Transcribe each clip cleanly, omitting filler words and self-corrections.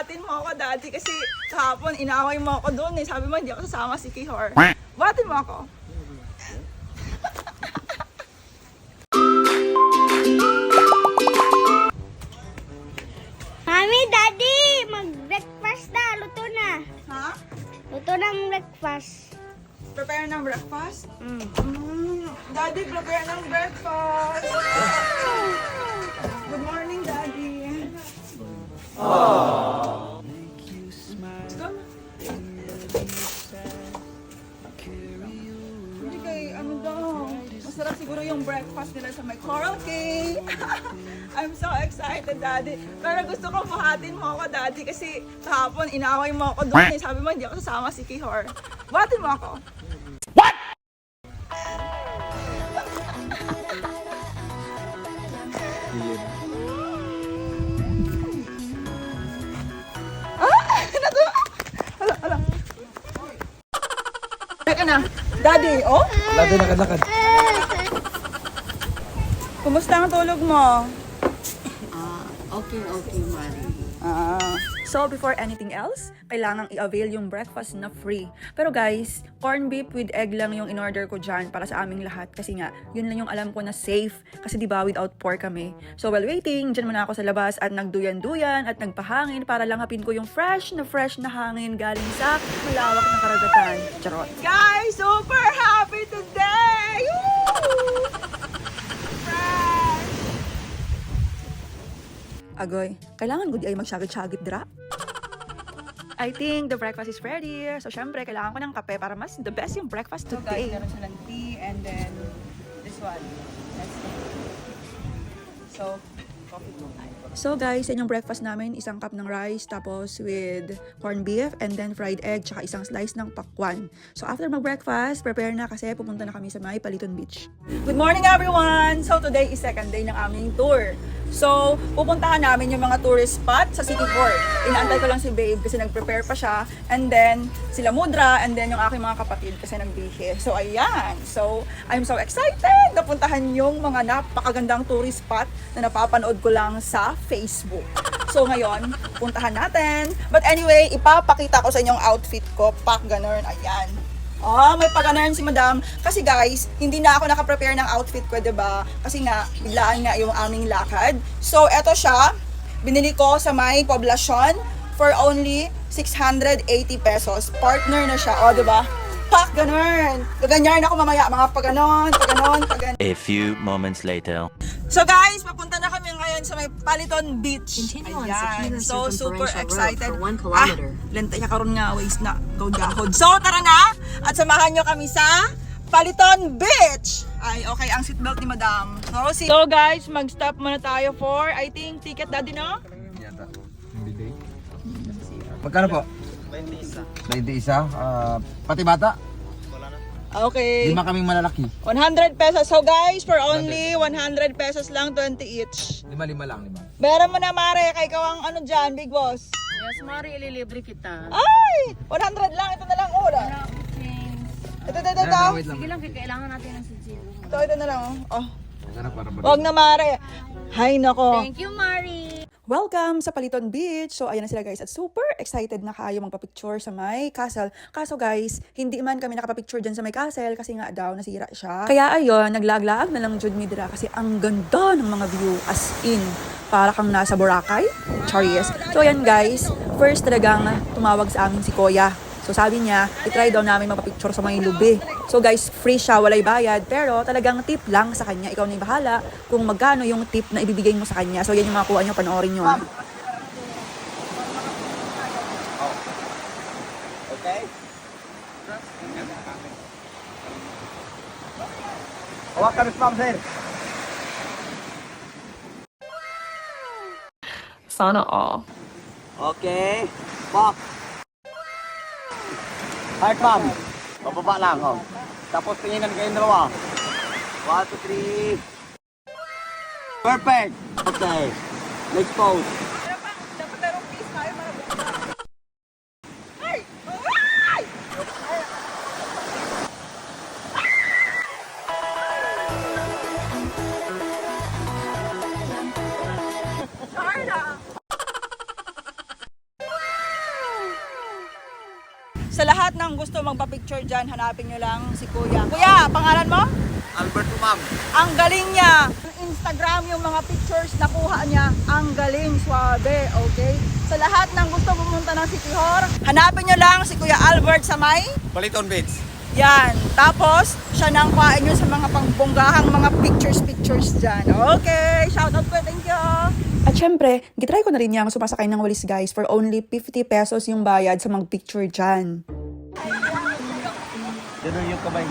buhatin mo ako, Daddy, kasi kahapon inaway mo ako doon eh. Sabi mo hindi ako sasama si Kihor. Buhatin mo ako. Mami, Daddy, mag-breakfast na. Luto na. Ha? Luto ng breakfast. Prepare ng breakfast? Daddy, prepare ng breakfast. Good morning, Daddy. Let's go. Hindi kay, ano daw, masarap siguro yung breakfast nila sa may Coral Cay. I'm so excited, Daddy. Pero gusto ko buhatin mo ako, Daddy, kasi kahapon inaway mo ako doon eh. Sabi mo hindi ako sasama si Kihor. Buhatin mo ako. Teka na. Daddy, oh? Lakad. Kumusta ang tulog mo? Okay, Mari. So, before anything else, kailangang i-avail yung breakfast na free. Pero guys, corned beef with egg lang yung in-order ko dyan para sa aming lahat. Kasi nga, yun lang yung alam ko na safe. Kasi diba, without pork kami. So, while waiting, dyan muna ako sa labas at nagduyan-duyan at nagpahangin para langapin ko yung fresh na hangin galing sa malawak na karagatan. Charot. Guys, super happy today! Woo! Agoy, kailangan gud ay magsyagit-syagit dra. I think the breakfast is ready. So, syempre, kailangan ko ng kape para mas the best yung breakfast today. So, guys, meron silang tea and then this one. That's it. So, coffee po tayo. So, guys, yan yung breakfast namin. Isang cup ng rice, tapos with corned beef, and then fried egg, tsaka isang slice ng pakwan. So, after mag-breakfast, prepare na kasi pupunta na kami sa may Paliton Beach. Good morning, everyone! So, today is second day ng aming tour. So, pupuntahan namin yung mga tourist spot sa City Port. Inaantay ko lang si Babe kasi nag-prepare pa siya. And then, sila Mudra, and then yung aking mga kapatid kasi nagbihe. So, ayan. So, I'm so excited na puntahan yung mga napakagandang tourist spot na napapanood ko lang sa Facebook. So, ngayon, puntahan natin. But anyway, ipapakita ko sa inyong outfit ko. Pak, ganun. Ayan. Oh, may pag-anaran si Madam. Kasi guys, hindi na ako nakaprepare ng outfit ko, diba? Kasi nga, biglaan nga yung aming lakad. So, eto siya. Binili ko sa may poblasyon for only 680 pesos. Partner na siya, oh, diba? Pak, ganun. Gaganyan ako mamaya, mga pag-ganon. A few moments later. So guys, papunta na kami ngayon sa may Paliton Beach. Continue on Ayan. Sakina So, super Circumferential Road excited. for 1 kilometer. Lentay ka karon nga, waste na. Gahod. So, tara na! At samahan nyo kami sa Paliton Beach! Ay, okay, ang seatbelt ni Madam. So guys, mag-stop muna tayo for, I think, ticket, Daddy, no? Yata. Magkano po? 21. Pati bata? Okay. 5 kaming malalaki. 100 pesos. So guys, for only 100 pesos lang, 20 each. 5 lang, 5. Bayaran mo na, Mare. Kay ikaw ang ano dyan, Big Boss. Yes, Mari, ililibre kita. Ay! 100 lang. Ito na lang, ura. Ito. Wait lang. Sige lang, kailangan natin ng sincere. Ito na lang. Oh. Magkano para ba? Wag na, Mare. Hay nako. Thank you, Mari. Welcome sa Paliton Beach. So, ayan na sila guys. At super excited na kayo magpa-picture sa may castle. Kaso guys, hindi man kami nakapapicture dyan sa may castle kasi nga daw nasira siya. Kaya ayun, naglaglaag na lang Jud Midra kasi ang ganda ng mga view. As in, para kang nasa Boracay. Charies. So, ayan guys. First talagang tumawag sa amin si Kuya. So sabi niya, itry daw namin magpa-picture sa may lubi. So guys, free siya, walay bayad. Pero talagang tip lang sa kanya. Ikaw na yung bahala kung magkano yung tip na ibibigay mo sa kanya. So yan yung makuha nyo, panoorin nyo. Okay. Hawak ka rin, ma'am, sir. Sana all. Okay. Pop. Heart, ma'am. Pababa lang, oh. Tapos tinginan kayong dalawa. 1, 2, 3. Perfect. Okay. Next pose. Dapat merong peace tayo para Sa lahat ng gusto magpa-picture dyan, hanapin nyo lang si Kuya. Kuya, pangalan mo? Alberto, ma'am. Ang galing niya. Instagram yung mga pictures na kuha niya. Ang galing, swabe, okay? Sa lahat ng gusto pumunta ng City Hall, hanapin nyo lang si Kuya Albert sa may. Baliton Beach. Yan. Tapos, siya nang kuhain nyo sa mga pangbonggahang mga pictures dyan. Okay, shout out po, thank you. At syempre, gitry ko na rin yung sumasakay ng walis guys for only 50 pesos yung bayad sa mag-picture dyan. Dito yung kamay.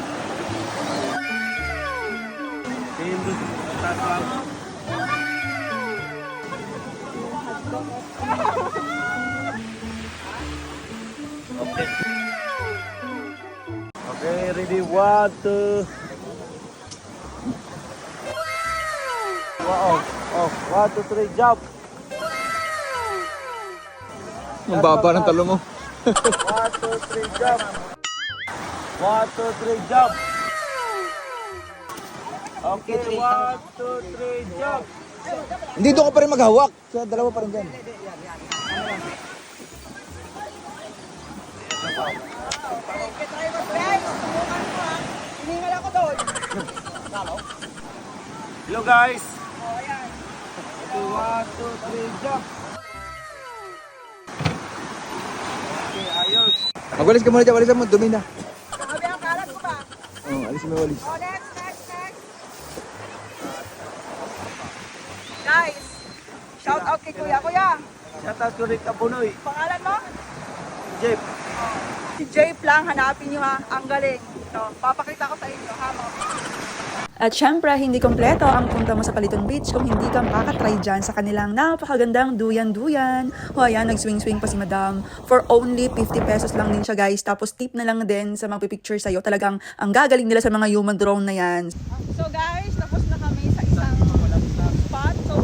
Okay, ready, 1, 2. Wow! Oh, 1, 2, 3, jump! Ang baba ng talo mo. 1, 2, 3, jump! 1, 2, 3, jump! Okay, 1, 2, 3, jump! Hindi doon ka pa rin maghawak. Sa dalawa pa rin dyan. Hiningal ako doon. Hello guys! Okay, 1, 2, 3, jump! Okay, ayos! Magwalis ka muna dyan. Walisan mo. Dumi na. Sabi ang kalat ko ba? Oh, alis mo yung walis. Oh, next. Guys, shout out kay Kuya. Kuya, Shoutout ko rin Kapunoy. pangalan mo? Jeff! Si Jape lang, hanapin nyo ha. Ang galing. Ito, papakita ko sa inyo ha mga. At syempre, hindi kompleto ang punta mo sa Paliton Beach kung hindi ka makakatry dyan sa kanilang napakagandang duyan-duyan. O ayan, nag-swing-swing pa si Madam. For only 50 pesos lang din siya guys. Tapos tip na lang din sa magpipicture sa'yo. Talagang ang gagaling nila sa mga human drone na yan. So guys, tapos na kami sa isang spot. So